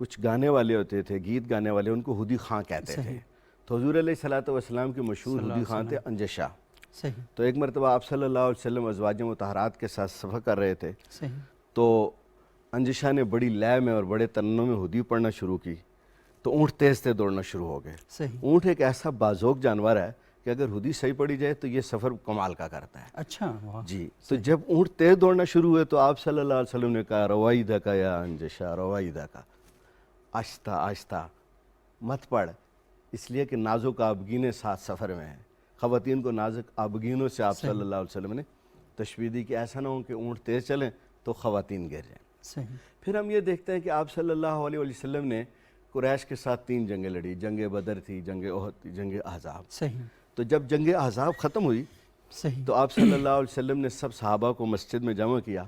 کچھ گانے والے ہوتے تھے، گیت گانے والے، ان کو ہدی خاں کہتے تھے. تو حضور علیہ الصلوۃ والسلام کے مشہور ہدی خاں تھے انجشا. صحیح. تو ایک مرتبہ آپ صلی اللہ علیہ وسلم ازواج مطہرات کے ساتھ سفر کر رہے تھے. صحیح. تو انجشا نے بڑی لے میں اور بڑے ترنوں میں ہدی پڑھنا شروع کی تو اونٹ تیز تیز دوڑنا شروع ہو گئے. صحیح. اونٹ ایک ایسا بازوق جانور ہے کہ اگر ہدی صحیح پڑھی جائے تو یہ سفر کمال کا کرتا ہے. اچھا. واہ. جی. تو جب اونٹ تیز دوڑنا شروع ہوئے تو آپ صلی اللہ علیہ وسلم نے کہا روائدہ کا یا انجشا روائدہ کا، آہستہ آہستہ مت پڑھ، اس لیے کہ نازک آبگینیں ساتھ سفر میں ہیں. خواتین کو نازک آبگینوں سے آپ صلی اللہ علیہ وسلم نے تشبیہ دی کہ ایسا نہ ہو کہ اونٹ تیز چلیں تو خواتین گر جائیں. صحیح. پھر ہم یہ دیکھتے ہیں کہ آپ صلی اللہ علیہ وسلم نے قریش کے ساتھ 3 جنگیں لڑی. جنگ بدر تھی، جنگ احد تھی، جنگ احزاب. صحیح. تو جب جنگ احزاب ختم ہوئی صحیح. تو آپ صلی اللہ علیہ وسلم نے سب صحابہ کو مسجد میں جمع کیا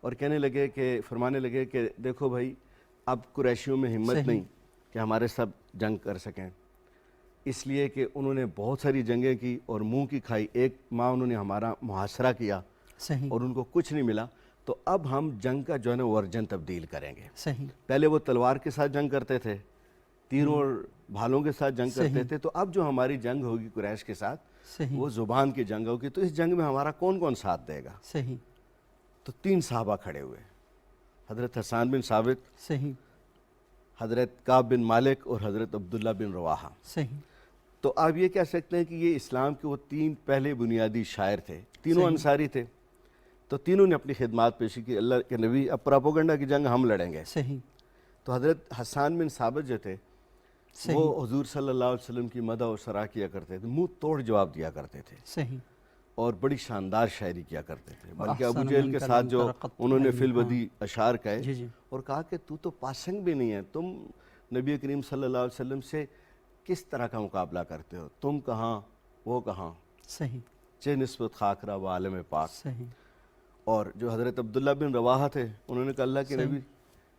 اور کہنے لگے کہ فرمانے لگے کہ دیکھو بھائی، اب قریشیوں میں ہمت نہیں کہ ہمارے سب جنگ کر سکیں، اس لیے کہ انہوں نے بہت ساری جنگیں کی اور منہ کی کھائی. 1 ماہ انہوں نے ہمارا محاصرہ کیا صحیح. اور ان کو کچھ نہیں ملا. تو اب ہم جنگ کا جو ہے نا ورژن تبدیل کریں گے. صحیح. پہلے وہ تلوار کے ساتھ جنگ کرتے تھے، تیروں اور بھالوں کے ساتھ جنگ کرتے تھے. تو اب جو ہماری جنگ ہوگی قریش کے ساتھ صحیح. وہ زبان کی جنگ ہوگی. تو اس جنگ میں ہمارا کون کون ساتھ دے گا؟ صحیح. تو 3 صحابہ کھڑے ہوئے، حضرت حسان بن ثابت، صحیح. حضرت کعب بن مالک اور حضرت عبداللہ بن رواحہ. صحیح. تو آپ یہ کہہ سکتے ہیں کہ یہ اسلام کے وہ 3 پہلے بنیادی شاعر تھے. تینوں انصاری تھے. تو تینوں نے اپنی خدمات پیشی کی. اللہ کے نبی اب پراپوگنڈا کی جنگ ہم لڑیں گے. صحیح. تو حضرت حسان بن ثابت جو تھے وہ حضور صلی اللہ علیہ وسلم کی مدح و ثنا کیا کرتے تھے، منہ توڑ جواب دیا کرتے تھے صحیح. اور بڑی شاندار شاعری کیا کرتے تھے. بلکہ ابو جہل کے ساتھ جو انہوں نے فی البدی اشعار کہے اور کہا کہ تو پاسنگ بھی نہیں ہے، تم نبی کریم صلی اللہ علیہ وسلم سے کس طرح کا مقابلہ کرتے ہو؟ تم کہاں وہ کہاں، صحیح. چہ نسبت خاکرہ و عالم پاک. صحیح. اور جو حضرت عبداللہ بن رواحہ تھے انہوں نے کہا اللہ کے نبی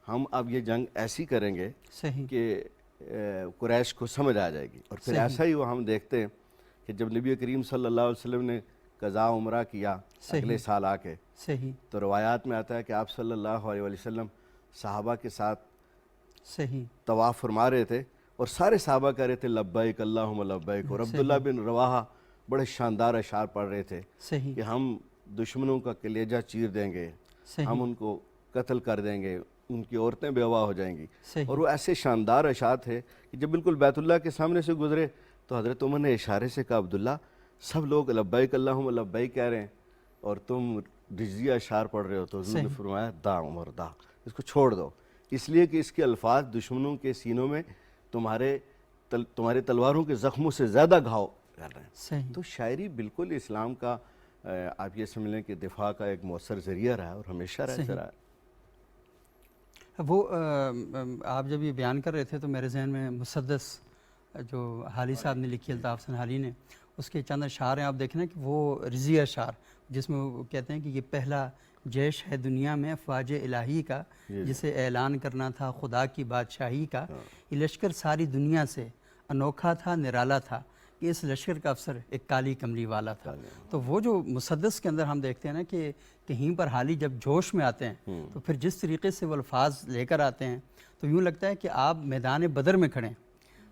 ہم اب یہ جنگ ایسی کریں گے صحیح. کہ قریش کو سمجھ آ جائے گی. اور پھر ایسا ہی وہ ہم دیکھتے ہیں کہ جب نبی کریم صلی اللہ علیہ وسلم نے قضاء عمرہ کیا اگلے سال آ کے، صحیح. تو روایات میں آتا ہے کہ آپ صلی اللہ علیہ وسلم صحابہ کے ساتھ صحیح. طواف فرما رہے تھے اور سارے صحابہ کہہ رہے تھے لبیک اللہم لبیک. اور عبداللہ بن رواحہ بڑے شاندار اشعار پڑھ رہے تھے صحیح. کہ ہم دشمنوں کا کلیجہ چیر دیں گے، ہم ان کو قتل کر دیں گے، ان کی عورتیں بیوہ ہو جائیں گی. اور وہ ایسے شاندار اشعار تھے کہ جب بالکل بیت اللہ کے سامنے سے گزرے تو حضرت عمر نے اشارے سے کہا عبداللہ سب لوگ لبیک اللہم لبیک کہہ رہے ہیں اور تم رجزیہ اشعار پڑھ رہے ہو. تو حضور نے فرمایا دا عمر دا، اس کو چھوڑ دو، اس لیے کہ اس کے الفاظ دشمنوں کے سینوں میں تمہارے تلواروں کے زخموں سے زیادہ گھاؤ کر رہے ہیں. تو شاعری بالکل اسلام کا آپ یہ سمجھ لیں کہ دفاع کا ایک مؤثر ذریعہ رہا اور ہمیشہ رہتا رہا. وہ آپ جب یہ بیان کر رہے تھے تو میرے ذہن میں مسدس جو حالی صاحب نے لکھی الطاف حسن حالی نے، اس کے چند اشعار ہیں. آپ دیکھیں نا کہ وہ رضی اشعار جس میں وہ کہتے ہیں کہ یہ پہلا جیش ہے دنیا میں افواج الہی کا، جسے اعلان کرنا تھا خدا کی بادشاہی کا. یہ لشکر ساری دنیا سے انوکھا تھا، نرالا تھا، کہ اس لشکر کا افسر ایک کالی کملی والا تھا. تو وہ جو مسدس کے اندر ہم دیکھتے ہیں نا کہ کہیں پر حالی جب جوش میں آتے ہیں تو پھر جس طریقے سے وہ الفاظ لے کر آتے ہیں تو یوں لگتا ہے کہ آپ میدان بدر میں کھڑے ہیں.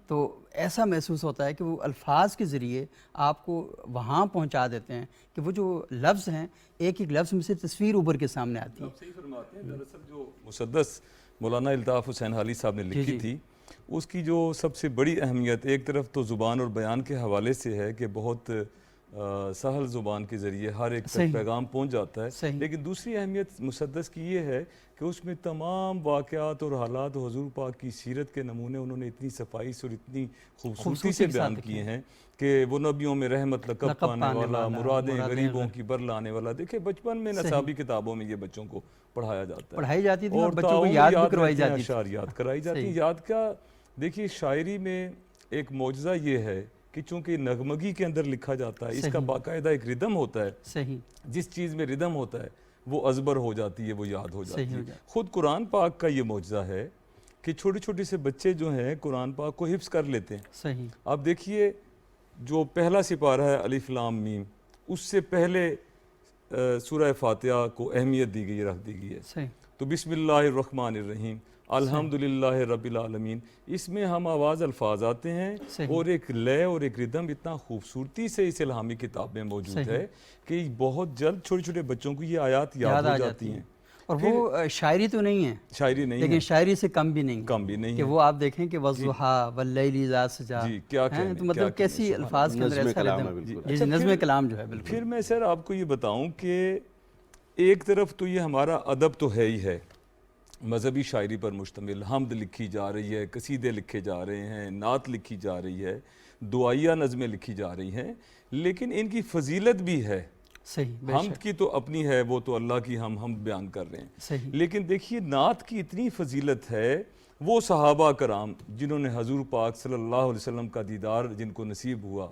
تو ایسا محسوس ہوتا ہے کہ وہ الفاظ کے ذریعے آپ کو وہاں پہنچا دیتے ہیں کہ وہ جو لفظ ہیں ایک ایک لفظ میں سے تصویر ابھر کے سامنے آتی ہے. صحیح فرماتے ہیں. دراصل جو مسدس مولانا الطاف حسین حالی صاحب نے لکھی تھی اس کی جو سب سے بڑی اہمیت ایک طرف تو زبان اور بیان کے حوالے سے ہے کہ بہت سہل زبان کے ذریعے ہر ایک تک پیغام پہنچ جاتا ہے، لیکن دوسری اہمیت مسدس کی یہ ہے کہ اس میں تمام واقعات اور حالات حضور پاک کی سیرت کے نمونے انہوں نے اتنی صفائی سے اور اتنی خوبصورتی سے بیان کیے ہیں کہ وہ نبیوں میں رحمت لقب پانے والا، مرادیں غریبوں کی بر لانے والا. دیکھیں بچپن میں نصابی کتابوں میں یہ بچوں کو پڑھایا جاتا ہے، پڑھائی جاتی تھی اور بچوں کو یاد بھی کروائی جاتی تھی، اشعار یاد کرائی جاتی ہیں. یاد کا دیکھیے شاعری میں ایک معجزہ یہ ہے کہ چونکہ نغمگی کے اندر لکھا جاتا ہے، اس کا باقاعدہ ایک ردم ہوتا ہے. جس چیز میں ردم ہوتا ہے وہ ازبر ہو جاتی ہے، وہ یاد ہو جاتی ہے. خود قرآن پاک کا یہ معجزہ ہے کہ چھوٹے چھوٹے سے بچے جو ہیں قرآن پاک کو حفظ کر لیتے ہیں. آپ دیکھیے جو پہلا سپارہ ہے الف لام میم، اس سے پہلے سورہ فاتحہ کو اہمیت دی گئی، رکھ دی گئی ہے. تو بسم اللہ الرحمن الرحیم، الحمدللہ رب العالمین، اس میں ہم آواز الفاظ آتے ہیں صحیح۔ اور ایک لے اور ایک ردم اتنا خوبصورتی سے اس الہامی کتاب میں موجود صحیح۔ ہے کہ بہت جلد چھوٹے چھوٹے بچوں کو یہ آیات یاد آ ہو جاتی ہیں۔ اور وہ شاعری تو نہیں ہے، شاعری نہیں لیکن ہے، شاعری سے کم بھی نہیں ہے، کم بھی نہیں کہ ہے۔ وہ آپ دیکھیں کہ وَالضُّحَىٰ وَاللَّيْلِ إِذَا سَجَىٰ، جی کیا کہنے، تو مطلب کیا کیسی کہنے، الفاظ کے اندر نظم ایسا کلام ہے ردم، بالکل۔ جی نظم کلام جو ہے بالکل۔ پھر میں سر آپ کو یہ بتاؤں کہ ایک طرف تو یہ ہمارا ادب تو ہے ہی ہے، مذہبی شاعری پر مشتمل، حمد لکھی جا رہی ہے، قصیدے لکھے جا رہے ہیں، نعت لکھی جا رہی ہے، دعائیہ نظمیں لکھی جا رہی ہیں، لیکن ان کی فضیلت بھی ہے۔ صحیح، بے حمد شک، کی تو اپنی ہے، وہ تو اللہ کی ہم حمد بیان کر رہے ہیں، صحیح، لیکن دیکھیے نعت کی اتنی فضیلت ہے، وہ صحابہ کرام جنہوں نے حضور پاک صلی اللہ علیہ وسلم کا دیدار جن کو نصیب ہوا،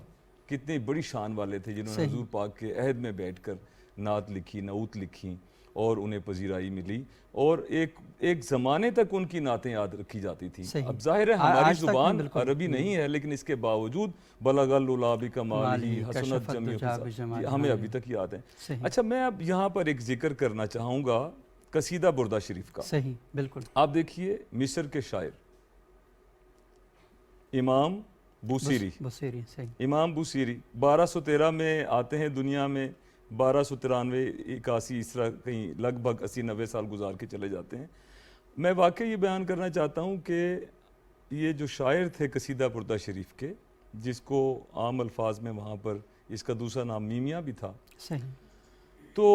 کتنی بڑی شان والے تھے جنہوں نے صحیح۔ حضور پاک کے عہد میں بیٹھ کر نعت لکھی، نعوت لکھی اور انہیں پذیرائی ملی، اور ایک زمانے تک ان کی نعتیں یاد رکھی جاتی تھیں۔ صحیح۔ اب ظاہر ہے ہماری آج تک زبان بالکل۔ عربی نہیں ہے، لیکن اس کے باوجود بلغ العلا بکمالہ حسنت کشف جمیع الدجا خصال، بجمالہ، ہمیں ابھی تک یاد ہیں۔ صحیح، اچھا میں اب یہاں پر ایک ذکر کرنا چاہوں گا قصیدہ بردہ شریف کا۔ صحیح، بالکل، آپ دیکھیے مصر کے شاعر امام بوصیری، بصیری، صحیح، امام بوصیری 1213 میں آتے ہیں دنیا میں، 1293 81 اس طرح کہیں لگ بھگ 80-90 سال گزار کے چلے جاتے ہیں۔ میں واقعی یہ بیان کرنا چاہتا ہوں کہ یہ جو شاعر تھے قصیدہ بردہ شریف کے، جس کو عام الفاظ میں وہاں پر اس کا دوسرا نام میمیاں بھی تھا، صحیح، تو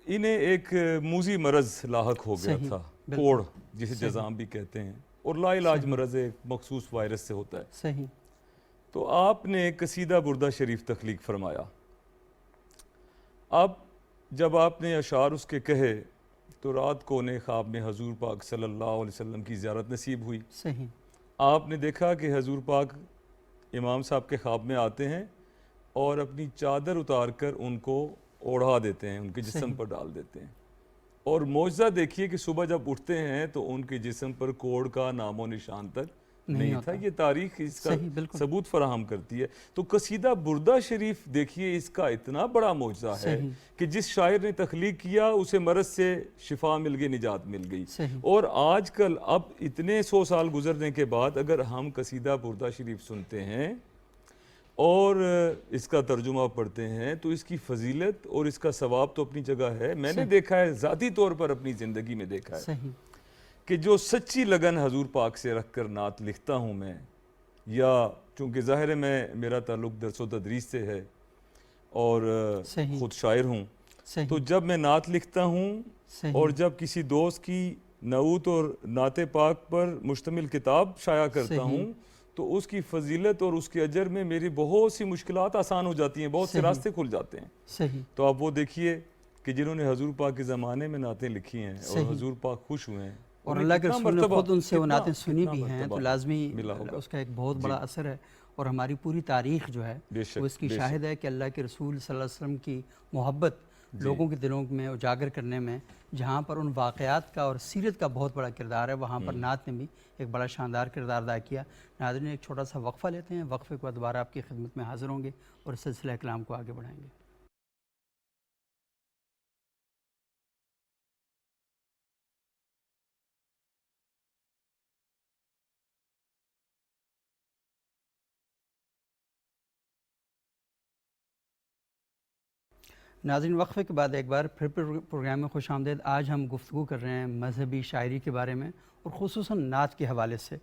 انہیں ایک موذی مرض لاحق ہو گیا صحیح، تھا، بالکل، کوڑ جسے صحیح، جذام بھی کہتے ہیں، اور لا علاج صحیح، مرض ایک مخصوص وائرس سے ہوتا ہے۔ صحیح، تو آپ نے قصیدہ بردہ شریف تخلیق فرمایا۔ اب جب آپ نے اشعار اس کے کہے تو رات کو انہیں خواب میں حضور پاک صلی اللہ علیہ وسلم کی زیارت نصیب ہوئی۔ صحیح، آپ نے دیکھا کہ حضور پاک امام صاحب کے خواب میں آتے ہیں اور اپنی چادر اتار کر ان کو اوڑھا دیتے ہیں، ان کے جسم صحیح، پر ڈال دیتے ہیں، اور معجزہ دیکھیے کہ صبح جب اٹھتے ہیں تو ان کے جسم پر کوڑ کا نام و نشان تک نہیں تھا۔ یہ تاریخ اس کا صحیح، بالکل، ثبوت فراہم کرتی ہے۔ تو قصیدہ بردہ شریف دیکھیے اس کا اتنا بڑا معجزہ ہے صحیح، کہ جس شاعر نے تخلیق کیا اسے مرض سے شفا مل گئی، نجات مل گئی، صحیح، اور آج کل اب اتنے 100 سال گزرنے کے بعد اگر ہم قصیدہ بردہ شریف سنتے ہیں اور اس کا ترجمہ پڑھتے ہیں تو اس کی فضیلت اور اس کا ثواب تو اپنی جگہ ہے۔ میں نے دیکھا ہے، ذاتی طور پر اپنی زندگی میں دیکھا ہے صحیح، کہ جو سچی لگن حضور پاک سے رکھ کر نعت لکھتا ہوں میں، یا چونکہ ظاہر ہے میرا تعلق درس و تدریس سے ہے اور صحیح، خود شاعر ہوں، صحیح، تو جب میں نعت لکھتا ہوں صحیح، اور جب کسی دوست کی نعوت اور نعت پاک پر مشتمل کتاب شائع کرتا صحیح، ہوں تو اس کی فضیلت اور اس کے اجر میں میری بہت سی مشکلات آسان ہو جاتی ہیں، بہت سے صحیح، راستے کھل جاتے ہیں۔ صحیح، تو آپ وہ دیکھیے کہ جنہوں نے حضور پاک کے زمانے میں نعتیں لکھی ہیں اور صحیح، حضور پاک خوش ہوئے ہیں، اور انہیں اللہ کے کتنا رسول نے مرتبہ، خود ان سے وہ کتنا- نعتیں سنی کتنا بھی ہیں، تو مرتبہ لازمی ملا ہوگا۔ اس کا ایک بہت بڑا اثر ہے، اور ہماری پوری تاریخ جو ہے بے شک، وہ اس کی بے شک۔ شاہد ہے کہ اللہ کے رسول صلی اللہ علیہ وسلم کی محبت لوگوں کے دلوں میں اجاگر کرنے میں، جہاں پر ان واقعات کا اور سیرت کا بہت بڑا کردار ہے، وہاں پر نعت نے بھی ایک بڑا شاندار کردار ادا کیا۔ ناظرین ایک چھوٹا سا وقفہ لیتے ہیں، وقفے کے بعد دوبارہ آپ کی خدمت میں حاضر ہوں گے اور سلسلہ کلام کو آگے بڑھائیں گے۔ ناظرین وقفے کے بعد ایک بار پھر پروگرام میں خوش آمدید۔ آج ہم گفتگو کر رہے ہیں مذہبی شاعری کے بارے میں اور خصوصاً نعت کے حوالے سے،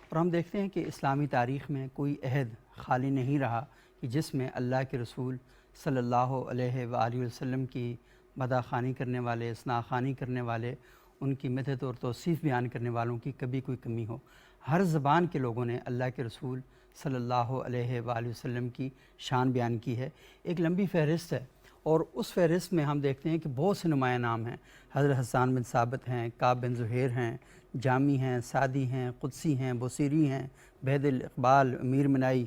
اور ہم دیکھتے ہیں کہ اسلامی تاریخ میں کوئی عہد خالی نہیں رہا کہ جس میں اللہ کے رسول صلی اللہ علیہ وآلہ وسلم کی مدح خوانی کرنے والے، ثنا خوانی کرنے والے، ان کی مدح اور توصیف بیان کرنے والوں کی کبھی کوئی کمی ہو۔ ہر زبان کے لوگوں نے اللہ کے رسول صلی اللہ علیہ وآلہ وسلم کی شان بیان کی ہے۔ ایک لمبی فہرست ہے، اور اس فہرست میں ہم دیکھتے ہیں کہ بہت سے نمایاں نام ہیں۔ حضرت حسان بن ثابت ہیں، کعب بن زہیر ہیں، جامی ہیں، سعدی ہیں، قدسی ہیں، بصیری ہیں، بہد الاقبال، امیر منائی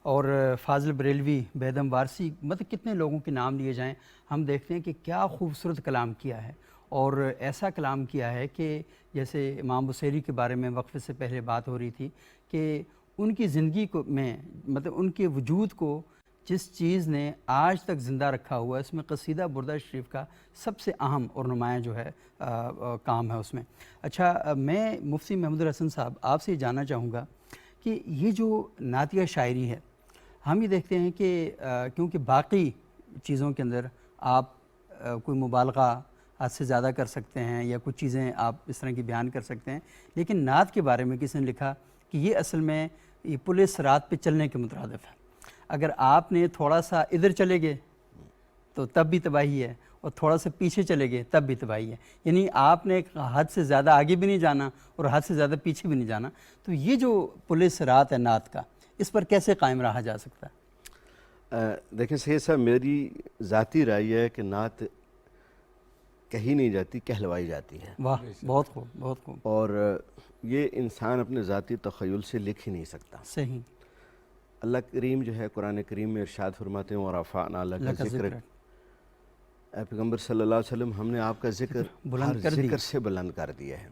اور فاضل بریلوی، بیدم وارسی، مطلب کتنے لوگوں کے نام لیے جائیں، ہم دیکھتے ہیں کہ کیا خوبصورت کلام کیا ہے، اور ایسا کلام کیا ہے کہ جیسے امام بصیری کے بارے میں وقفے سے پہلے بات ہو رہی تھی کہ ان کی زندگی کو میں، مطلب ان کے وجود کو جس چیز نے آج تک زندہ رکھا ہوا ہے اس میں قصیدہ بردہ شریف کا سب سے اہم اور نمایاں جو ہے کام ہے اس میں۔ اچھا، میں مفتی محمود الحسن صاحب آپ سے جاننا چاہوں گا کہ یہ جو نعتیہ شاعری ہے، ہم یہ دیکھتے ہیں کہ کیونکہ باقی چیزوں کے اندر آپ کوئی مبالغہ حد سے زیادہ کر سکتے ہیں یا کچھ چیزیں آپ اس طرح کی بیان کر سکتے ہیں، لیکن نعت کے بارے میں کسی نے لکھا کہ یہ اصل میں یہ پولیس رات پہ چلنے کے مترادف ہے۔ اگر آپ نے تھوڑا سا ادھر چلے گئے تو تب بھی تباہی ہے، اور تھوڑا سا پیچھے چلے گئے تب بھی تباہی ہے، یعنی آپ نے حد سے زیادہ آگے بھی نہیں جانا اور حد سے زیادہ پیچھے بھی نہیں جانا۔ تو یہ جو پولیس رات ہے نعت کا، اس پر کیسے قائم رہا جا سکتا ہے؟ دیکھیں سید صاحب، میری ذاتی رائے ہے کہ نعت کہی نہیں جاتی، کہلوائی جاتی ہے، واہ، بہت خوب، بہت خوب، اور یہ انسان اپنے ذاتی تخیل سے لکھ ہی نہیں سکتا۔ صحیح۔ اللہ کریم جو ہے قرآن کریم میں ارشاد فرماتے ہیں وَرَفَعْنَا لَكَ ذِكْرَكَ، اے پیغمبر صلی اللہ علیہ وسلم، ہم نے آپ کا ذکر بلند ہر ذکر سے بلند کر دیا ہے۔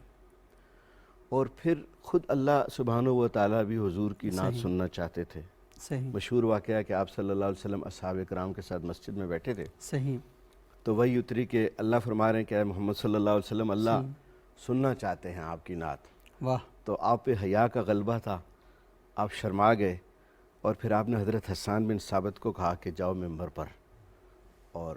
اور پھر خود اللہ سبحانہ و تعالیٰ بھی حضور کی نعت سننا چاہتے تھے۔ صحیح، مشہور واقعہ ہے کہ آپ صلی اللہ علیہ وسلم اصحاب کرام کے ساتھ مسجد میں بیٹھے تھے، صحیح، تو وہی اتری کہ اللہ فرما رہے ہیں کہ اے محمد صلی اللہ علیہ وسلم، اللہ سننا چاہتے ہیں آپ کی نعت۔ واہ، تو آپ پہ حیا کا غلبہ تھا، آپ شرما گئے، اور پھر آپ نے حضرت حسان بن ثابت کو کہا کہ جاؤ ممبر پر اور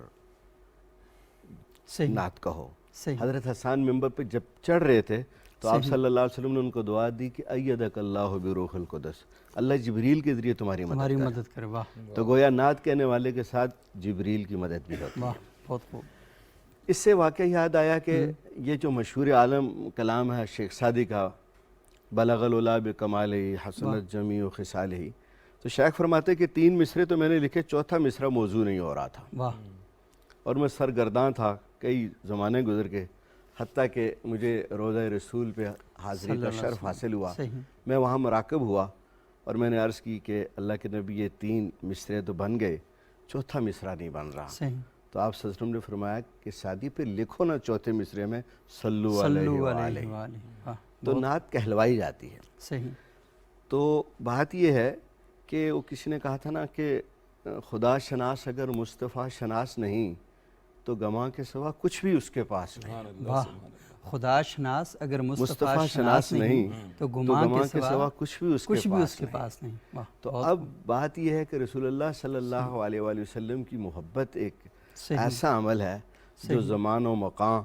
صحیح، نعت کہو۔ صحیح، حضرت حسان ممبر پہ جب چڑھ رہے تھے تو آپ صلی اللہ علیہ وسلم نے ان کو دعا دی کہ ایدک اللہ بروح القدس، اللہ جبریل کے ذریعے تمہاری مدد کرے۔ واہ، تو گویا نعت کہنے والے کے ساتھ جبریل کی مدد بھی ہوتی ہے۔ واہ، بہت خوب، اس سے واقعہ یاد آیا کہ یہ جو مشہور عالم کلام ہے شیخ سعدی کا، بلغ العلا بکمالہ حسنت جمیع خصالہ، تو شیخ فرماتے کہ 3 مصرے تو میں نے لکھے، چوتھا مصرع موضوع نہیں ہو رہا تھا، واہ، اور میں سرگرداں تھا، کئی زمانے گزر کے، حتیٰ کہ مجھے روضہ رسول پہ حاضری کا شرف حاصل ہوا۔ صحیح، میں وہاں مراقب ہوا اور میں نے عرض کی کہ اللہ کے نبی یہ 3 مصرے تو بن گئے، چوتھا مصرع نہیں بن رہا۔ صحیح، تو آپ صلی اللہ علیہ وسلم نے فرمایا کہ سعدی پہ لکھو نا چوتھے مصرے میں صلو علیہ صلو وآلہ، علیہ وآلہ، واہ، تو نعت کہلوائی جاتی ہے۔ صحیح، تو بات یہ ہے کہ وہ کسی نے کہا تھا نا کہ خدا شناس اگر مصطفیٰ شناس نہیں تو گواہ کے سوا کچھ بھی اس کے پاس نہیں۔ واہ، خدا شناس اگر مصطفیٰ شناس نہیں تو گماں گماں کے سوا کچھ بھی اس کے پاس نہیں۔ واہ، تو اب بات یہ ہے کہ رسول اللہ صلی اللہ علیہ وآلہ وسلم کی محبت ایک ایسا عمل ہے جو زمان و مکان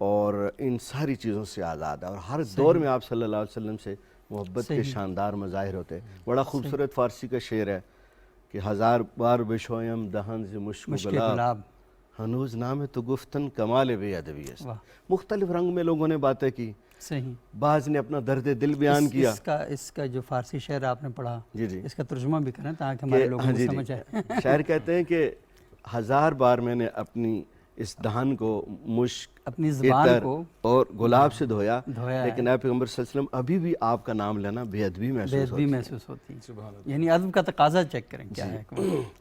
اور ان ساری چیزوں سے آزاد ہے، اور ہر دور میں آپ صلی اللہ علیہ وسلم سے محبت کے شاندار مظاہر ہوتے ہیں۔ بڑا خوبصورت فارسی کا شعر ہے کہ 1000 بار بشویم دہن ز مشک گلاب، ہنوز نام تو گفتن کمال بے ادبی ہے۔ مختلف رنگ میں لوگوں نے باتیں کی، صحیح، بعض نے اپنا درد دل بیان کیا۔ اس کا جو فارسی شعر آپ نے پڑھا، جی جی، اس کا ترجمہ بھی کریں تاکہ ہمارے لوگوں کو سمجھ آئے۔ شاعر کہتے ہیں کہ 1000 بار میں نے اپنی اس دہن کو مشک، اپنی زبان کو اور گلاب سے دھویا، لیکن اے پیغمبر صلی اللہ علیہ وسلم ابھی بھی آپ کا نام لینا بے ادبی محسوس ہوتی ہے۔ یعنی ادب کا تقاضا چیک کریں کیا ہے،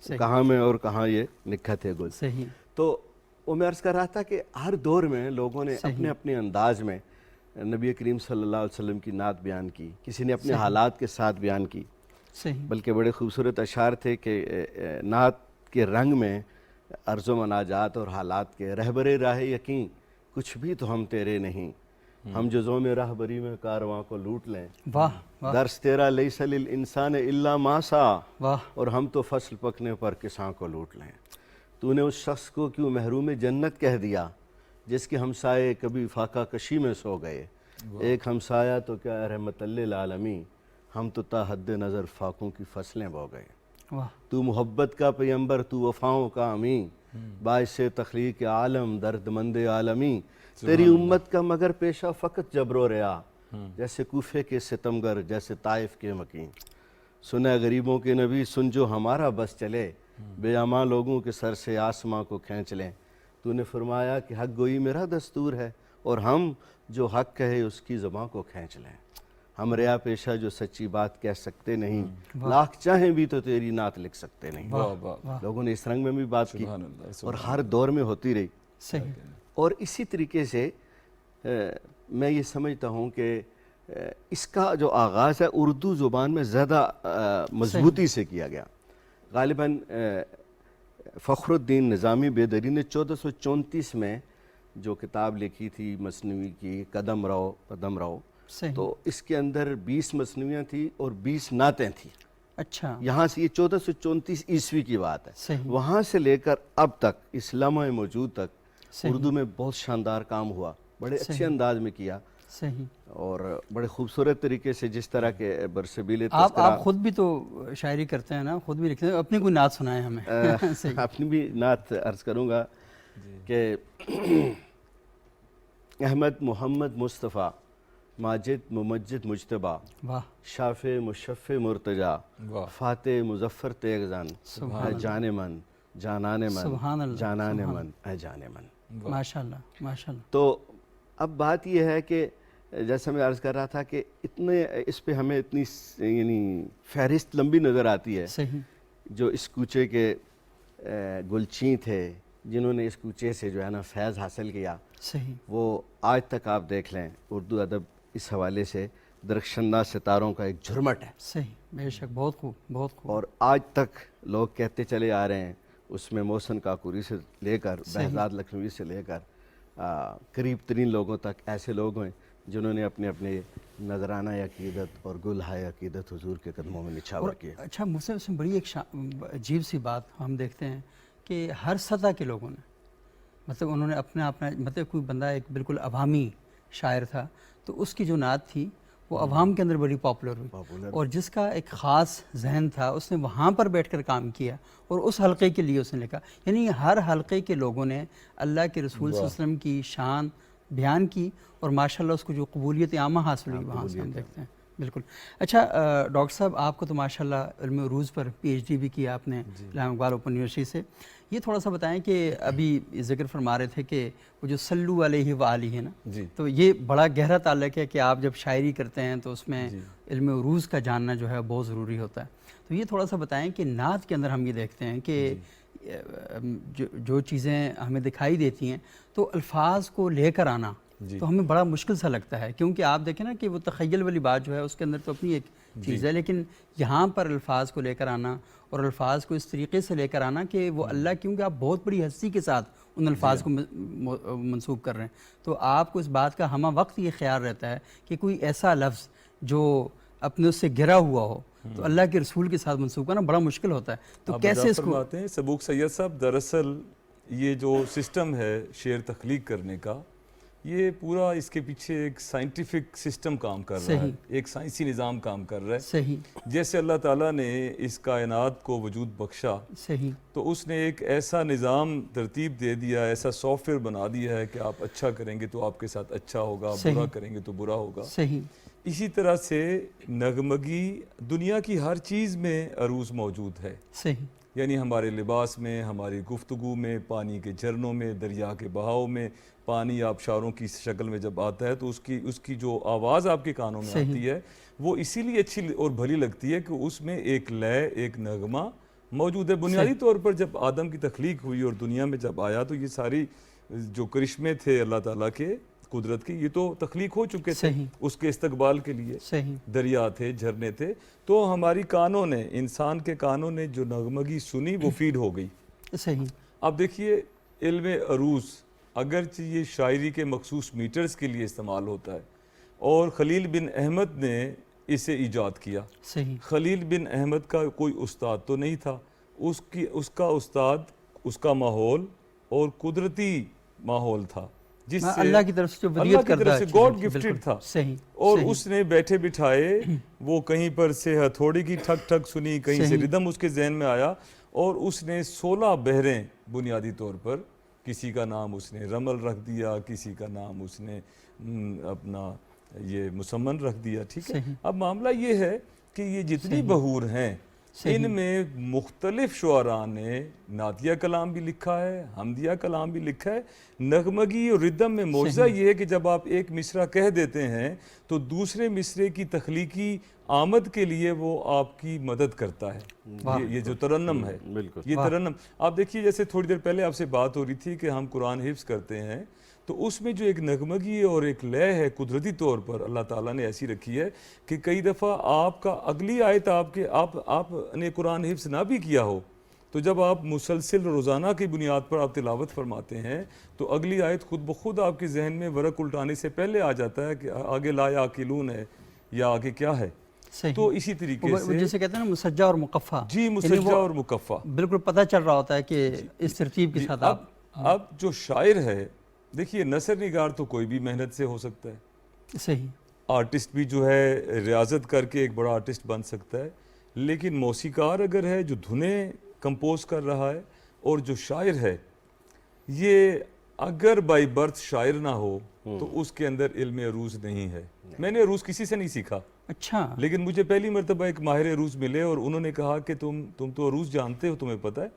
کہاں میں اور کہاں یہ نکھت ہے گل۔ صحیح، تو وہ میں عرض کر رہا تھا کہ ہر دور میں لوگوں نے اپنے اپنے انداز میں نبی کریم صلی اللہ علیہ وسلم کی نعت بیان کی، کسی نے اپنے حالات کے ساتھ بیان کی، صحیح، بلکہ بڑے خوبصورت اشعار تھے کہ نعت کے رنگ میں عرض و مناجات اور حالات کے، رہبر راہ یقین کچھ بھی تو ہم تیرے نہیں، ہم جزوں میں راہبری میں کارواں کو لوٹ لیں، واہ، درس تیرا لیس للانسان الا ما سعی، واہ، اور ہم تو فصل پکنے پر کساں کو لوٹ لیں۔ تو نے اس شخص کو کیوں محروم جنت کہہ دیا جس کے ہمسائے کبھی فاقہ کشی میں سو گئے، ایک ہمسایہ تو کیا رحمت للعالمین، ہم تو تا حد نظر فاقوں کی فصلیں بو گئے۔ تو محبت کا پیمبر، تو وفاؤں کا امین، باعث تخلیق عالم درد مند عالمی، تیری امت کا مگر پیشہ فقط جبر و ریا، جیسے کوفے کے ستمگر جیسے طائف کے مکین، سنے غریبوں کے نبی سن جو ہمارا بس چلے، بے امان لوگوں کے سر سے آسماں کو کھینچ لیں، تو نے فرمایا کہ حق گوئی میرا دستور ہے، اور ہم جو حق کہے اس کی زباں کو کھینچ لیں، ہم ریا پیشہ جو سچی بات کہہ سکتے نہیں، لاکھ چاہیں بھی تو تیری نعت لکھ سکتے نہیں۔ لوگوں نے اس رنگ میں بھی بات کی اور ہر دور میں ہوتی رہی۔ صحیح، اور اسی طریقے سے میں یہ سمجھتا ہوں کہ اس کا جو آغاز ہے اردو زبان میں زیادہ مضبوطی سے کیا گیا، غالباً فخر الدین نظامی بیدری نے 1434 میں جو کتاب لکھی تھی مثنوی کی قدم رہو قدم رہو، صحیح، تو اس کے اندر 20 مثنویاں تھیں اور 20 نعتیں تھیں. اچھا، یہاں سے یہ 1434 عیسوی کی بات ہے. صحیح، وہاں سے لے کر اب تک اس لمحہ موجود تک صحیح، اردو میں بہت شاندار کام ہوا، بڑے اچھے صحیح، انداز میں کیا، صحیح. اور بڑے خوبصورت طریقے سے جس طرح کے برسبیل آپ تذکرہ. خود بھی تو شاعری کرتے ہیں نا، خود بھی لکھتے ہیں، اپنی کوئی نعت سنائیں ہمیں. صحیح. اپنی بھی نعت عرض کروں گا کہ احمد محمد مصطفیٰ ماجد ممجد مجتبیٰ واہ، شافع مشفع مرتجا واہ، فاتح مظفر تیغ زن سبحان اے اللہ، جان من جانان من سبحان اللہ، جانان سبحان من اے جان من. ماشاء اللہ، ماشاء اللہ. تو اب بات یہ ہے کہ جیسا میں عرض کر رہا تھا کہ اتنے اس پہ ہمیں اتنی یعنی فہرست لمبی نظر آتی ہے. صحیح، جو اس کوچے کے گلچین تھے جنہوں نے اس کوچے سے جو ہے نا فیض حاصل کیا، صحیح، وہ آج تک آپ دیکھ لیں اردو ادب اس حوالے سے درخشندہ ستاروں کا ایک جھرمٹ ہے. صحیح، بے شک، بہت خوب، بہت خوب. اور آج تک لوگ کہتے چلے آ رہے ہیں، اس میں محسن کاکوری سے لے کر بہزاد لکھنوی سے لے کر قریب ترین لوگوں تک ایسے لوگ ہیں جنہوں نے اپنے اپنے نذرانہ عقیدت اور گل ہے عقیدت حضور کے قدموں میں نچھاور کیے. اچھا، مجھ سے بڑی ایک عجیب سی بات ہم دیکھتے ہیں کہ ہر سطح کے لوگوں نے، مطلب انہوں نے اپنا مطلب کوئی بندہ ایک بالکل عوامی شاعر تھا تو اس کی جو نعت تھی وہ عوام کے اندر بڑی پاپولر ہوئی، اور جس کا ایک خاص ذہن تھا اس نے وہاں پر بیٹھ کر کام کیا اور اس حلقے کے لیے اس نے لکھا. یعنی ہر حلقے کے لوگوں نے اللہ کے رسول صلی اللہ علیہ وسلم کی شان بیان کی اور ماشاءاللہ اس کو جو قبولیت عامہ حاصل ہوئی وہاں سے ہم دیکھتے ہیں. بالکل. اچھا ڈاکٹر صاحب، آپ کو تو ماشاءاللہ علم عروض پر پی ایچ ڈی بھی کیا آپ نے علامہ اقبال اوپن یونیورسٹی سے. یہ تھوڑا سا بتائیں کہ ابھی ذکر فرما رہے تھے کہ وہ جو صلو علیہ وآلہ ہے نا، تو یہ بڑا گہرا تعلق ہے کہ آپ جب شاعری کرتے ہیں تو اس میں علم عروض کا جاننا جو ہے بہت ضروری ہوتا ہے. تو یہ تھوڑا سا بتائیں کہ نعت کے اندر ہم یہ دیکھتے ہیں کہ جو چیزیں ہمیں دکھائی دیتی ہیں تو الفاظ کو لے کر آنا تو ہمیں بڑا مشکل سا لگتا ہے، کیونکہ آپ دیکھیں نا کہ وہ تخیل والی بات جو ہے اس کے اندر تو اپنی ایک چیز ہے، لیکن یہاں پر الفاظ کو لے کر آنا اور الفاظ کو اس طریقے سے لے کر آنا کہ وہ اللہ، کیونکہ آپ بہت بڑی ہستی کے ساتھ ان الفاظ کو منسوب کر رہے ہیں، تو آپ کو اس بات کا ہمہ وقت یہ خیال رہتا ہے کہ کوئی ایسا لفظ جو اپنے اس سے گرا ہوا ہو تو اللہ کے رسول کے ساتھ منسوب کرنا بڑا مشکل ہوتا ہے. تو کیسے اس کو فرماتے ہیں سبوق سید صاحب؟ دراصل یہ جو سسٹم ہے شعر تخلیق کرنے کا، یہ پورا اس کے پیچھے ایک سائنٹیفک سسٹم کام کر رہا ہے، ایک سائنسی نظام کام کر رہا ہے. صحیح. جیسے اللہ تعالیٰ نے اس کائنات کو وجود بخشا، صحیح، تو اس نے ایک ایسا نظام ترتیب دے دیا، ایسا سافٹ ویئر بنا دیا ہے کہ آپ اچھا کریں گے تو آپ کے ساتھ اچھا ہوگا، برا کریں گے تو برا ہوگا. صحیح. اسی طرح سے نغمگی دنیا کی ہر چیز میں عروض موجود ہے. صحیح. یعنی ہمارے لباس میں، ہماری گفتگو میں، پانی کے جھرنوں میں، دریا کے بہاؤ میں، پانی آبشاروں کی شکل میں جب آتا ہے تو اس کی جو آواز آپ کے کانوں میں آتی ہے وہ اسی لیے اچھی اور بھلی لگتی ہے کہ اس میں ایک لے، ایک نغمہ موجود ہے. بنیادی طور پر جب آدم کی تخلیق ہوئی اور دنیا میں جب آیا تو یہ ساری جو کرشمے تھے اللہ تعالیٰ کے قدرت کی، یہ تو تخلیق ہو چکے تھے اس کے استقبال کے لیے. دریا تھے، جھرنے تھے، تو ہماری کانوں نے، انسان کے کانوں نے جو نغمگی سنی وہ فیڈ ہو گئی. صحیح. اب دیکھیے علم عروض اگرچہ یہ شاعری کے مخصوص میٹرز کے لیے استعمال ہوتا ہے، اور خلیل بن احمد نے اسے ایجاد کیا. صحیح. خلیل بن احمد کا کوئی استاد تو نہیں تھا، اس کا استاد اس کا ماحول اور قدرتی ماحول تھا جس سے اللہ کی طرف سے گاڈ گفٹڈ تھا. اور اس نے بیٹھے بٹھائے وہ کہیں پر سے ہتھوڑی کی ٹھک ٹھک سنی، کہیں سے ردم اس کے ذہن میں آیا، اور اس نے 16 بحریں بنیادی طور پر، کسی کا نام اس نے رمل رکھ دیا، کسی کا نام اس نے اپنا یہ مسمن رکھ دیا. ٹھیک ہے. اب معاملہ یہ ہے کہ یہ جتنی بحور ہیں ان میں مختلف شعراء نے نعتیہ کلام بھی لکھا ہے، حمدیہ کلام بھی لکھا ہے. نغمگی اور ردم میں معجزہ یہ ہے کہ جب آپ ایک مصرع کہہ دیتے ہیں تو دوسرے مصرے کی تخلیقی آمد کے لیے وہ آپ کی مدد کرتا ہے. یہ جو ترنم ہے، یہ ترنم آپ دیکھیے، جیسے تھوڑی دیر پہلے آپ سے بات ہو رہی تھی کہ ہم قرآن حفظ کرتے ہیں تو اس میں جو ایک نغمگی اور ایک لے ہے قدرتی طور پر اللہ تعالیٰ نے ایسی رکھی ہے کہ کئی دفعہ آپ کا اگلی آیت آپ نے قرآن حفظ نہ بھی کیا ہو تو جب آپ مسلسل روزانہ کی بنیاد پر آپ تلاوت فرماتے ہیں تو اگلی آیت خود بخود آپ کے ذہن میں ورق الٹانے سے پہلے آ جاتا ہے کہ آگے لا یعقلون ہے یا آگے کیا ہے. تو اسی طریقے سے جسے کہتے ہیں نا مسجع اور مقفع, جی مسجع اور مکفع بالکل پتہ چل رہا ہوتا ہے کہ اس ترتیب کے ساتھ آپ. اب جو شاعر ہے دیکھیے نثر نگار تو کوئی بھی محنت سے ہو سکتا ہے, صحیح, آرٹسٹ بھی جو ہے ریاضت کر کے ایک بڑا آرٹسٹ بن سکتا ہے, لیکن موسیقار اگر ہے جو دھنیں کمپوز کر رہا ہے اور جو شاعر ہے یہ اگر بائی برتھ شاعر نہ ہو تو اس کے اندر علم عروض نہیں ہے. میں نے عروض کسی سے نہیں سیکھا, اچھا, لیکن مجھے پہلی مرتبہ ایک ماہر عروض ملے اور انہوں نے کہا کہ تم تو عروض جانتے ہو, تمہیں پتہ ہے؟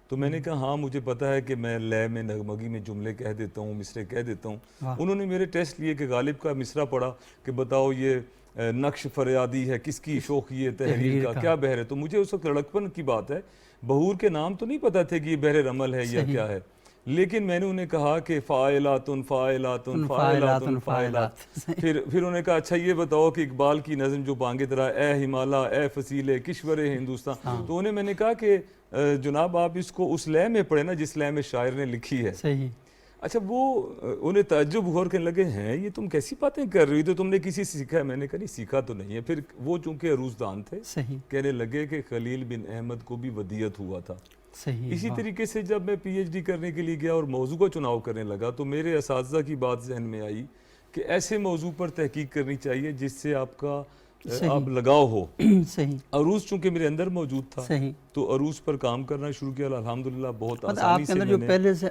تو میں نے کہا ہاں مجھے پتہ ہے کہ میں لے میں نغمگی میں جملے کہہ دیتا ہوں, مصرے کہہ دیتا ہوں. انہوں نے میرے ٹیسٹ لیے کہ غالب کا مصرع پڑھا کہ بتاؤ یہ نقش فریادی ہے کس کی شوق یہ تحریر کا کیا بحر ہے. تو مجھے اس وقت لڑکپن کی بات ہے, بہور کے نام تو نہیں پتہ تھے کہ یہ بحر رمل ہے یا کیا ہے, لیکن میں نے انہیں کہا کہ فاعلاتن فاعلاتن فاعلاتن فاعلات. پھر انہوں نے کہا اچھا یہ بتاؤ کہ اقبال کی نظم جو بانگے طرح اے ہمالا اے فصیلے کشور ہندوستان, تو انہیں میں نے کہا کہ جناب آپ اس کو اس لے میں پڑھیں نا جس لے میں شاعر نے لکھی ہے. صحیح. اچھا وہ انہیں تعجب غور کرنے لگے ہیں یہ تم کیسی باتیں کر رہی تو تم نے کسی سے سیکھا ہے؟ میں نے کہا نہیں سیکھا تو نہیں ہے. پھر وہ چونکہ عروض دان تھے صحیح, کہنے لگے کہ خلیل بن احمد کو بھی ودیت ہوا تھا. صحیح. اسی طریقے سے جب میں پی ایچ ڈی کرنے کے لیے گیا اور موضوع کا چناؤ کرنے لگا تو میرے اساتذہ کی بات ذہن میں آئی کہ ایسے موضوع پر تحقیق کرنی چاہیے جس سے آپ کا آپ لگاؤ ہو. صحیح. عروض چونکہ میرے اندر موجود تھا صحیح. تو عروض پر کام کرنا شروع کیا الحمدللہ بہت آپ آسانی کے سے. اندر جو پہلے سے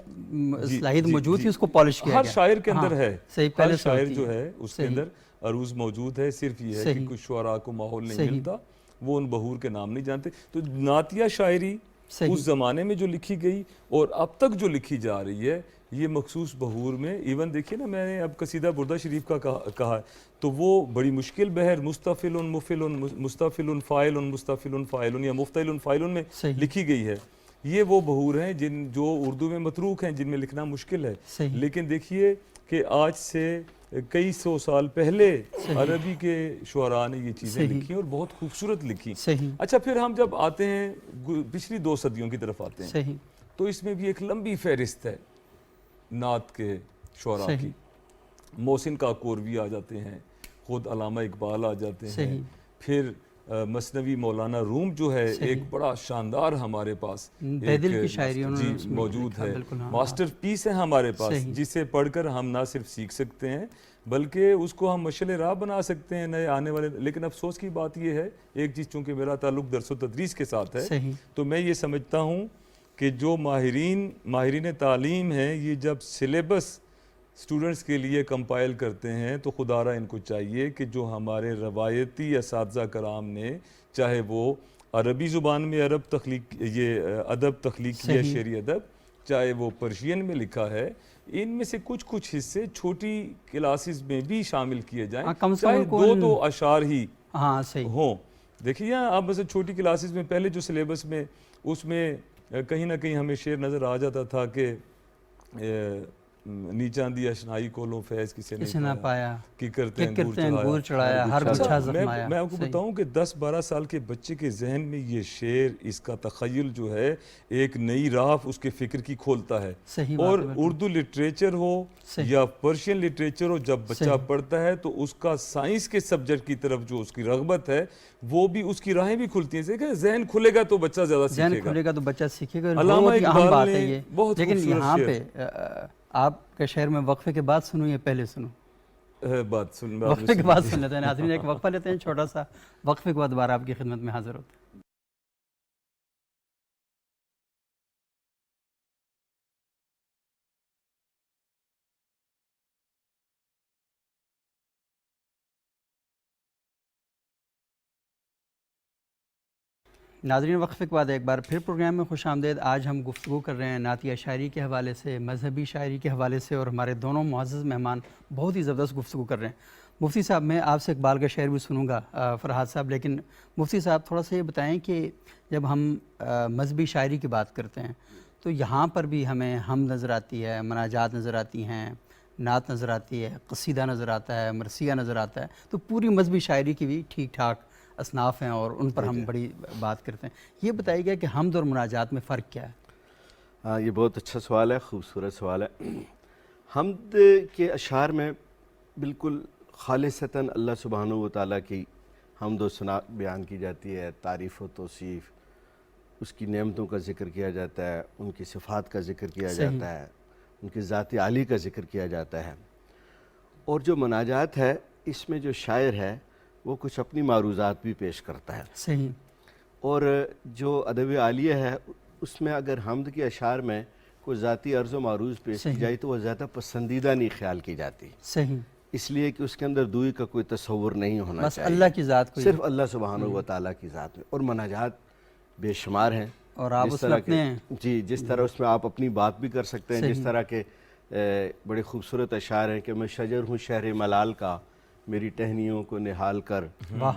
صلاحیت موجود تھی اس کو پالش کیا ہر گیا. شاعر کے اندر ہے, صحیح, ہر پہلے شاعر جو ہے اس کے اندر عروض موجود ہے, صرف یہ ہے کہ کچھ شعراء کو ماحول نہیں ملتا, وہ ان بہور کے نام نہیں جانتے. تو نعتیہ شاعری اس زمانے میں جو لکھی گئی اور اب تک جو لکھی جا رہی ہے یہ مخصوص بہور میں, ایون دیکھیے نا میں نے اب قصیدہ بردہ شریف کا کہا ہے تو وہ بڑی مشکل بحر مستفل مفل مستفل فاعل مستفل فاعل یا مفتعل فاعل میں لکھی گئی ہے. یہ وہ بہور ہیں جو اردو میں متروک ہیں, جن میں لکھنا مشکل ہے. لیکن دیکھیے کہ آج سے کئی سو سال پہلے عربی کے شعراء نے یہ چیزیں لکھی اور بہت خوبصورت لکھی. اچھا پھر ہم جب آتے ہیں پچھلی 2 صدیوں کی طرف آتے ہیں تو اس میں بھی ایک لمبی فہرست ہے نعت کے شعراء کی. محسن کاکوروی آ جاتے ہیں, خود علامہ اقبال آ جاتے ہیں, پھر مثنوی مولانا روم جو ہے ایک بڑا شاندار ہمارے پاس بیدل کی شاعری جی موجود ہے, ماسٹر پیس ہے ہمارے پاس جسے پڑھ کر ہم نہ صرف سیکھ سکتے ہیں بلکہ اس کو ہم مشعل راہ بنا سکتے ہیں نئے آنے والے. لیکن افسوس کی بات یہ ہے ایک چیز, چونکہ میرا تعلق درس و تدریس کے ساتھ ہے تو میں یہ سمجھتا ہوں کہ جو ماہرین تعلیم ہیں یہ جب سلیبس اسٹوڈنٹس کے لیے کمپائل کرتے ہیں تو خدا را ان کو چاہیے کہ جو ہمارے روایتی اساتذہ کرام نے چاہے وہ عربی زبان میں یہ ادب تخلیق کیا شعری ادب, چاہے وہ پرشین میں لکھا ہے, ان میں سے کچھ حصے چھوٹی کلاسز میں بھی شامل کیے جائیں, چاہے 2 اشعار ہی ہوں. دیکھیے آپ مثلا چھوٹی کلاسز میں پہلے جو سلیبس میں اس میں کہیں نہ کہیں ہمیں شعر نظر آ جاتا تھا کہ نیچاں دی اشنائی کولوں فیض کسے نہ پایا کہ کرتے ہیں گور چڑھایا ہر گچھا زخمایا. میں آپ کو بتاؤں کہ 10-12 سال کے بچے کے ذہن میں یہ شعر, اس کا تخیل جو ہے ایک نئی راہ اس کے فکر کی کھولتا ہے. اور اردو لٹریچر ہو یا پرشین لٹریچر ہو, جب بچہ پڑھتا ہے تو اس کا سائنس کے سبجیکٹ کی طرف جو اس کی رغبت ہے وہ بھی اس کی راہیں بھی کھلتی ہیں. ذہن کھلے گا تو بچہ زیادہ سیکھے گا. علامہ اقبال نے بہت لیکن یہاں پہ آپ کے شعر میں وقفے کے بعد سنوں یا پہلے سنوں؟ وقفے کے بعد سن لیتے ہیں. ناظرین ایک وقفہ لیتے ہیں چھوٹا سا, وقفے کے بعد دوبارہ آپ کی خدمت میں حاضر ہوتے ہیں. ناظرین وقفے کے بعد ایک بار پھر پروگرام میں خوش آمدید. آج ہم گفتگو کر رہے ہیں نعتیہ شاعری کے حوالے سے, مذہبی شاعری کے حوالے سے, اور ہمارے دونوں معزز مہمان بہت ہی زبردست گفتگو کر رہے ہیں. مفتی صاحب میں آپ سے اقبال کا شعر بھی سنوں گا فرحات صاحب, لیکن مفتی صاحب تھوڑا سا یہ بتائیں کہ جب ہم مذہبی شاعری کی بات کرتے ہیں تو یہاں پر بھی ہمیں حمد نظر آتی ہے, مناجات نظر آتی ہیں, نعت نظر آتی ہے، قصیدہ نظر آتا ہے، مرثیہ نظر آتا ہے، تو پوری مذہبی شاعری کی بھی ٹھیک ٹھاک اصناف ہیں اور ان پر ہم بڑی بات کرتے ہیں۔ یہ بتائیے گا کہ حمد اور مناجات میں فرق کیا ہے؟ ہاں، یہ بہت اچھا سوال ہے، خوبصورت سوال ہے۔ حمد کے اشعار میں بالکل خالصتاً اللہ سبحانہ و تعالیٰ کی حمد و ثنا بیان کی جاتی ہے، تعریف و توصیف، اس کی نعمتوں کا ذکر کیا جاتا ہے، ان کی صفات کا ذکر کیا جاتا ہے، ان کی ذات عالی کا ذکر کیا جاتا ہے۔ اور جو مناجات ہے، اس میں جو شاعر ہے وہ کچھ اپنی معروضات بھی پیش کرتا ہے۔ صحیح۔ اور جو ادب عالیہ ہے اس میں اگر حمد کے اشعار میں کوئی ذاتی عرض و معروض پیش کی جائے تو وہ زیادہ پسندیدہ نہیں خیال کی جاتی، صحیح، اس لیے کہ اس کے اندر دوئی کا کوئی تصور نہیں ہونا بس چاہیے، اللہ کی ذات کو صرف اللہ سبحانہ و تعالیٰ کی ذات میں۔ اور مناجات بے شمار ہیں، اور آپ اس میں اپنے جی جس طرح اس میں آپ اپنی بات بھی کر سکتے ہیں، جس طرح کے بڑے خوبصورت اشعار ہیں کہ میں شجر ہوں شہر ملال کا، میری ٹہنیوں کو نہال کر،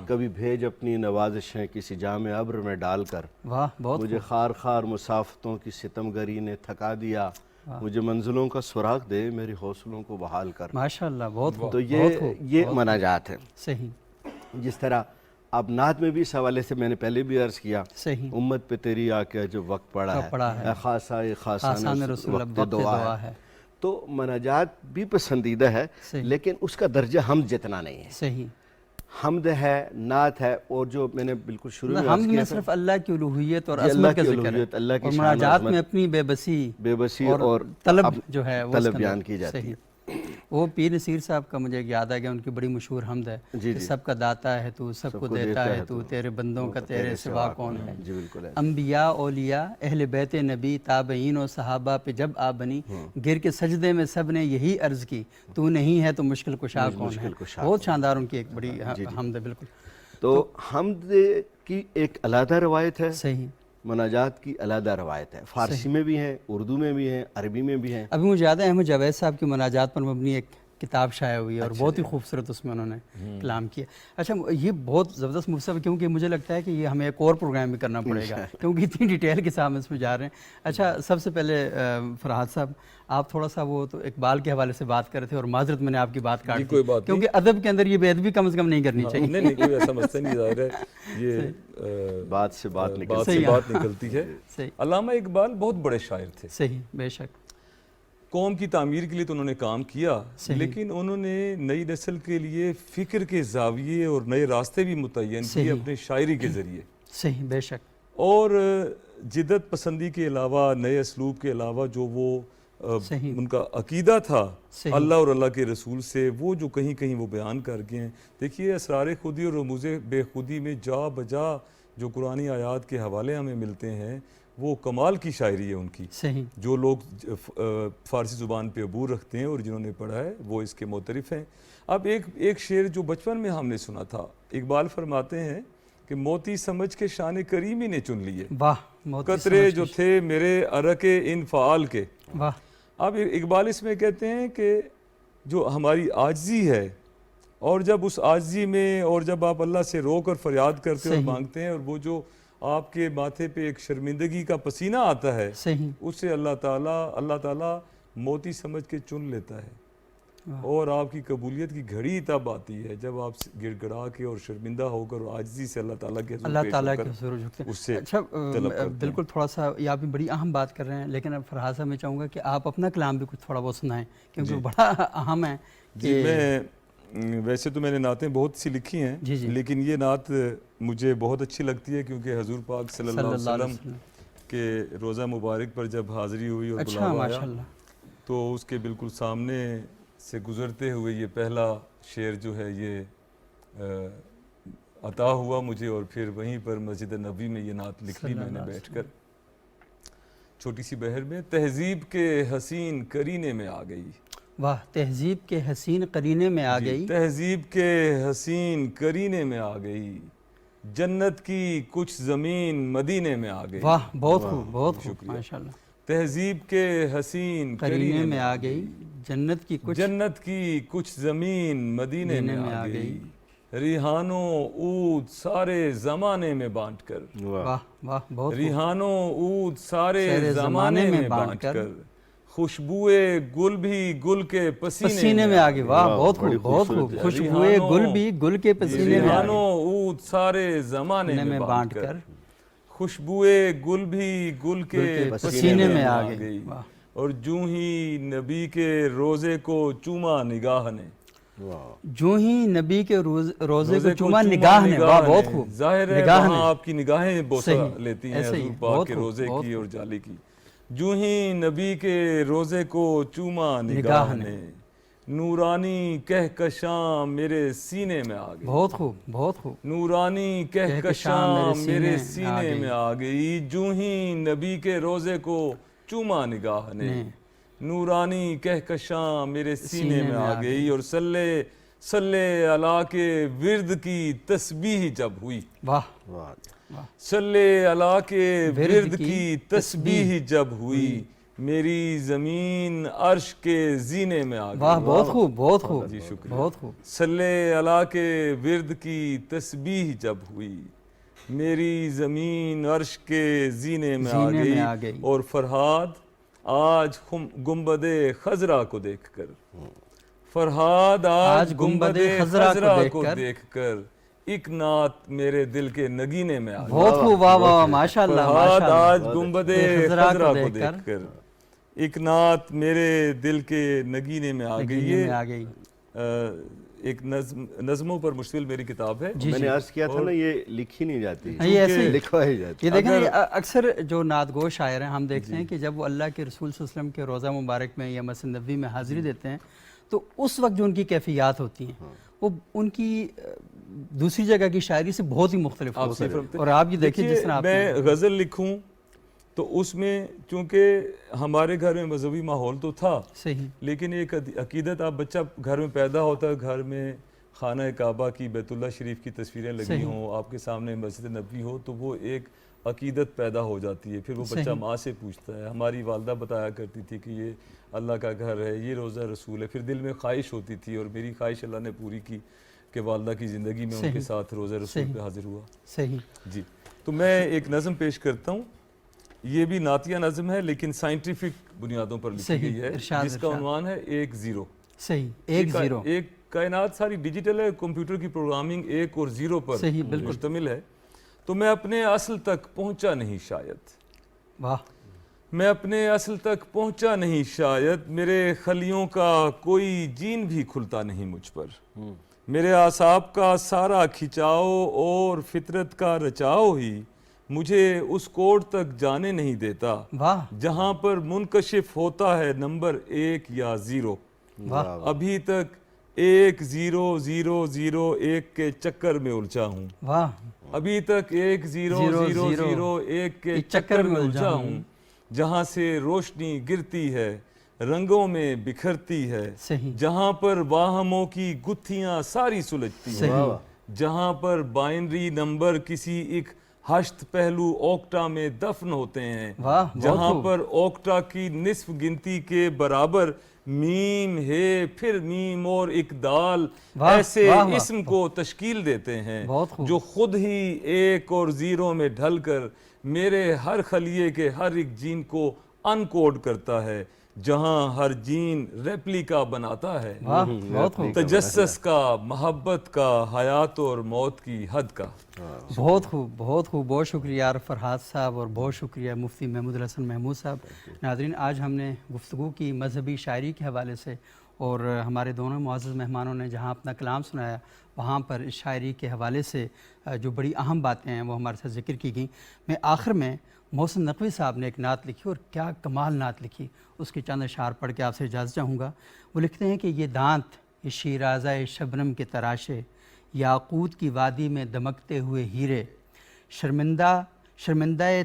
کبھی بھیج اپنی نوازشیں کسی جام ابر میں ڈال کر، واہ بہت مجھے خار خار مسافتوں کی ستم گری نے تھکا دیا، مجھے منزلوں کا سراغ دے میرے حوصلوں کو بحال کر۔ ماشاءاللہ، بہت خوب، تو یہ مناجات ہیں۔ صحیح، جس طرح اب نعت میں بھی اس حوالے سے میں نے پہلے بھی عرض کیا، صحیح، امت پہ تیری آ کے جو وقت پڑا ہے، اے خاصہ خاصان رسول وقت دعا ہے۔ تو مناجات بھی پسندیدہ ہے، لیکن اس کا درجہ حمد جتنا نہیں ہے۔ صحیح، حمد ہے، نعت ہے، اور جو میں نے بالکل شروع میں حمد میں صرف اللہ کی الوہیت اور عظمت کا ذکر ہے، اور مناجات میں اپنی بے بسی اور طلب جو ہے وہ طلب بیان کی جاتی ہے۔ وہ پیر نصیر صاحب کا مجھے یاد آ گیا، ان کی بڑی مشہور حمد ہے کہ سب کا داتا ہے تو، سب کو دیتا ہے تو، تیرے بندوں کا تیرے سوا کون ہے۔ جی بالکل ہے۔ انبیاء، اولیاء، اہل بیت نبی، تابعین و صحابہ پہ جب آ بنی، گر کے سجدے میں سب نے یہی عرض کی، تو نہیں ہے تو مشکل کشا کون ہے۔ بہت شاندار ان کی ایک بڑی حمد ہے۔ بالکل، تو حمد کی ایک علیحدہ روایت ہے، صحیح، مناجات کی علیحدہ روایت ہے، فارسی میں بھی ہیں، اردو میں بھی ہیں، عربی میں بھی ہیں۔ ابھی مجھے یاد ہے احمد جاوید صاحب کی مناجات پر مبنی ایک کتاب شائع ہوئی ہے اور بہت ہی خوبصورت اس میں انہوں نے کلام کیا۔ اچھا، یہ بہت زبردست مختصر، کیونکہ مجھے لگتا ہے کہ یہ ہمیں ایک اور پروگرام بھی کرنا پڑے گا کیونکہ اتنی ڈیٹیل کے ساتھ اس میں جا رہے ہیں۔ اچھا، سب سے پہلے فرحات صاحب، آپ تھوڑا سا وہ تو اقبال کے حوالے سے بات کر رہے تھے اور معذرت میں نے آپ کی بات کاٹ دی، کیونکہ ادب کے اندر یہ بے ادبی کم از کم نہیں کرنی چاہیے۔ نہیں، کوئی ایسا مسئلہ نہیں، ظاہر ہے یہ بات سے بات نکلتی ہے۔ علامہ اقبال بہت بڑے شاعر تھے، صحیح، بے شک، قوم کی تعمیر کے لیے تو انہوں نے کام کیا، لیکن انہوں نے نئی نسل کے لیے فکر کے زاویے اور نئے راستے بھی متعین کیے اپنے شاعری کے ذریعے۔ صحیح، بے شک، اور جدت پسندی کے علاوہ، نئے اسلوب کے علاوہ، جو وہ ان کا عقیدہ تھا اللہ اور اللہ کے رسول سے، وہ جو کہیں کہیں وہ بیان کر گئے ہیں۔ دیکھیے، اسرار خودی اور رموز بے خودی میں جا بجا جو قرآنی آیات کے حوالے ہمیں ملتے ہیں، وہ کمال کی شاعری ہے ان کی۔ صحیح، جو لوگ فارسی زبان پہ عبور رکھتے ہیں اور جنہوں نے پڑھا ہے وہ اس کے معترف ہیں۔ اب ایک شعر جو بچپن میں ہم نے سنا تھا، اقبال فرماتے ہیں کہ موتی سمجھ کے شان کریمی نے چن لیے، واہ، قطرے جو تھے میرے عرق انفعال کے۔ واہ، اب اقبال اس میں کہتے ہیں کہ جو ہماری عاجزی ہے، اور جب اس عاجزی میں، اور جب آپ اللہ سے رو کر فریاد کرتے اور مانگتے ہیں، اور وہ جو آپ کے ماتھے پہ ایک شرمندگی کا پسینہ آتا ہے، اسے اللہ تعالیٰ موتی سمجھ کے چن لیتا ہے، اور آپ کی قبولیت کی گھڑی تب آتی ہے جب آپ گڑ گڑا کے اور شرمندہ ہو کر اور عاجزی سے اللہ تعالیٰ کے حضور جھکتے ہیں، اس سے اچھا، بالکل، تھوڑا سا یہ آپ بھی بڑی اہم بات کر رہے ہیں، لیکن اب فرحات صاحب میں چاہوں گا کہ آپ اپنا کلام بھی کچھ تھوڑا بہت سنائیں، کیونکہ وہ بڑا اہم ہے۔ جی، ویسے تو میں نے نعتیں بہت سی لکھی ہیں، لیکن یہ نعت مجھے بہت اچھی لگتی ہے، کیونکہ حضور پاک صلی اللہ علیہ وسلم کے روزہ مبارک پر جب حاضری ہوئی اور بلاوا آیا تو اس کے بالکل سامنے سے گزرتے ہوئے یہ پہلا شعر جو ہے یہ عطا ہوا مجھے، اور پھر وہیں پر مسجد نبوی میں یہ نعت لکھ لی میں نے بیٹھ کر چھوٹی سی بہر میں۔ تہذیب کے حسین کرینے میں آ گئی، واہ، تہذیب کے حسین قرینے میں آ گئی، تہذیب کے حسین کرینے میں آ گئی، جنت کی کچھ زمین مدینے میں آ گئی۔ واہ، بہت خوب، بہت خوب، ماشاءاللہ۔ تہذیب کے حسین قرینے میں آ گئی، جنت کی کچھ زمین مدینے میں آ گئی، ریحانوں عود سارے زمانے میں بانٹ کر، واہ واہ، بہت ریحانوں عود سارے زمانے میں بانٹ کر، خوشبوئے گل بھی گل کے پسینے میں آگے. واہ بہت خوب بہت خوب. خوشبوئے گل بھی گل کے پسینے میں ریحانوں اود سارے زمانے میں بانٹ کر خوشبوئے گل بھی گل کے پسینے میں آ گئی اور جوں ہی نبی کے روزے کو چوما نگاہ نے. جو ہی نبی کے روزے کو چوما نگاہ نے. واہ بہت خوب. ظاہر ہے وہاں آپ کی نگاہیں بوسہ لیتی ہیں حضور پاک کے روزے کی اور جالی کی. جو ہی نبی کے روزے کو چوما نگاہ نے نورانی کہکشاں میرے سینے میں آ گئی. بہت خوب بہت خوب. نورانی کہکشاں میرے سینے میں آ گئی. جو ہی نبی کے روزے کو چوما نگاہ نے نورانی کہکشاں میرے سینے میں آ گئی. اور صلی اللہ کے ورد کی تسبیح جب ہوئی. واہ. صلی اللہ کے ورد کی تسبیح جب ہوئی میری زمین عرش کے زینے میں آ گئی. واہ بہت خوب بہت خوب. جی شکریہ. بہت خوب. صلی اللہ کے ورد کی تسبیح جب ہوئی میری زمین عرش کے زینے میں آ گئی. اور فرہاد آج گنبد خضرا کو دیکھ کر فرہاد آج گنبد خضرا کو دیکھ کر ایک نعت میرے دل کے نگینے میں آ گئی. بہت خوب. واہ واہ ماشاءاللہ. فرہاد آج گنبد خضرا کو دیکھ کر ایک نعت میرے دل کے نگینے میں آ گئی. ایک نظموں پر مشتمل میری کتاب ہے. میں نے عرض کیا تھا نا یہ لکھی نہیں جاتی, ایسے لکھوا ہی جاتی. یہ دیکھیں اکثر جو نعت گو شاعر ہیں ہم دیکھتے ہیں کہ جب وہ اللہ کے رسول صلی اللہ علیہ وسلم کے روضہ مبارک میں یا مسجد نبوی میں حاضری دیتے ہیں تو اس وقت جو ان کی کیفیات ہوتی ہیں وہ ان کی دوسری جگہ کی شاعری سے بہت ہی مختلف ہوتی ہے. اور آپ یہ دیکھیں جس طرح میں غزل لکھوں تو اس میں چونکہ ہمارے گھر میں مذہبی ماحول تو تھا صحیح, لیکن ایک عقیدت, آپ بچہ گھر میں پیدا ہوتا ہے, گھر میں خانہ کعبہ کی بیت اللہ شریف کی تصویریں لگی ہوں, آپ کے سامنے مسجد نبوی ہو, تو وہ ایک عقیدت پیدا ہو جاتی ہے. پھر وہ بچہ ماں سے پوچھتا ہے. ہماری والدہ بتایا کرتی تھی کہ یہ اللہ کا گھر ہے, یہ روضہ رسول ہے. پھر دل میں خواہش ہوتی تھی اور میری خواہش اللہ نے پوری کی کہ والدہ کی زندگی میں ان کے ساتھ روضہ رسول پہ حاضر ہوا. صحیح جی. تو میں ایک نظم پیش کرتا ہوں. یہ بھی نعتیہ نظم ہے لیکن سائنٹیفک بنیادوں پر لکھی گئی ہے, جس کا عنوان ہے 1-0. صحیح. 1-0. ایک کائنات ساری ڈیجیٹل ہے, کمپیوٹر کی پروگرامنگ 1 اور 0 پر مشتمل ہے. تو میں اپنے اصل تک پہنچا نہیں شاید. واہ. میں اپنے اصل تک پہنچا نہیں شاید, میرے خلیوں کا کوئی جین بھی کھلتا نہیں مجھ پر. میرے اعصاب کا سارا کھچاؤ اور فطرت کا رچاؤ ہی مجھے اس کوڈ تک جانے نہیں دیتا جہاں پر منکشف ہوتا ہے نمبر 1 یا 0. ابھی تک 1-0-0-0-1 کے چکر میں الجھا ہوں. ابھی تک 1-0-0-0-1 کے چکر میں الجھا ہوں, جہاں سے روشنی گرتی ہے رنگوں میں بکھرتی ہے, جہاں پر واہموں کی گتھیاں ساری سلجھتی ہیں, جہاں پر بائنری نمبر کسی ایک ہشت پہلو اوکٹا میں دفن ہوتے ہیں, جہاں پر اوکٹا کی نصف گنتی کے برابر میم ہے, پھر میم اور ایک دال ایسے اسم کو تشکیل دیتے ہیں جو خود ہی 1 اور 0 میں ڈھل کر میرے ہر خلیے کے ہر ایک جین کو انکوڈ کرتا ہے, جہاں ہر جین ریپلیکا بناتا ہے تجسس کا, محبت کا, حیات اور موت کی حد کا. بہت خوب بہت خوب. بہت شکریہ فرحات صاحب اور بہت شکریہ مفتی محمود الحسن محمود صاحب. ناظرین, آج ہم نے گفتگو کی مذہبی شاعری کے حوالے سے, اور ہمارے دونوں معزز مہمانوں نے جہاں اپنا کلام سنایا وہاں پر اس شاعری کے حوالے سے جو بڑی اہم باتیں ہیں وہ ہمارے ساتھ ذکر کی گئیں. میں آخر میں محسن نقوی صاحب نے ایک نعت لکھی, اور کیا کمال نعت لکھی, اس کے چند اشعار پڑھ کے آپ سے اجازت چاہوں گا. وہ لکھتے ہیں کہ یہ دانت یہ شیرازہ شبنم کے تراشے, یاقوت کی وادی میں دمکتے ہوئے ہیرے, شرمندہ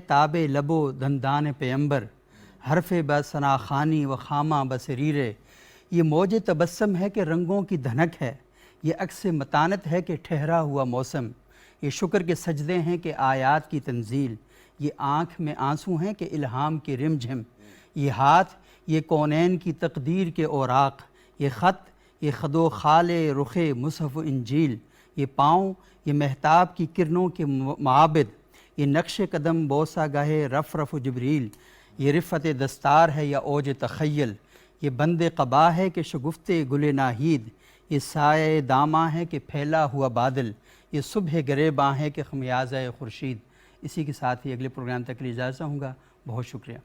تاب لب و دندان پیمبر, حرف بثنا خانی و خامہ بصریرے. یہ موج تبسم ہے کہ رنگوں کی دھنک ہے, یہ عکس متانت ہے کہ ٹھہرا ہوا موسم, یہ شکر کے سجدے ہیں کہ آیات کی تنزیل, یہ آنکھ میں آنسو ہیں کہ الہام کی رم جھم, یہ ہاتھ یہ کونین کی تقدیر کے اوراق, یہ خط یہ خد و خال رخ مصحف و انجیل, یہ پاؤں یہ مہتاب کی کرنوں کے معابد, یہ نقش قدم بوسہ گاہ رف رف و جبریل, یہ رفت دستار ہے یا اوج تخیل، یہ بند قبا ہے کہ شگفت گل ناہید، یہ سایہ داماں ہے کہ پھیلا ہوا بادل، یہ صبح گریباں ہے کہ خمیازہ خورشید۔ اسی کے ساتھ ہی اگلے پروگرام تک کے لیے اجازت ہوں گا۔ بہت شکریہ۔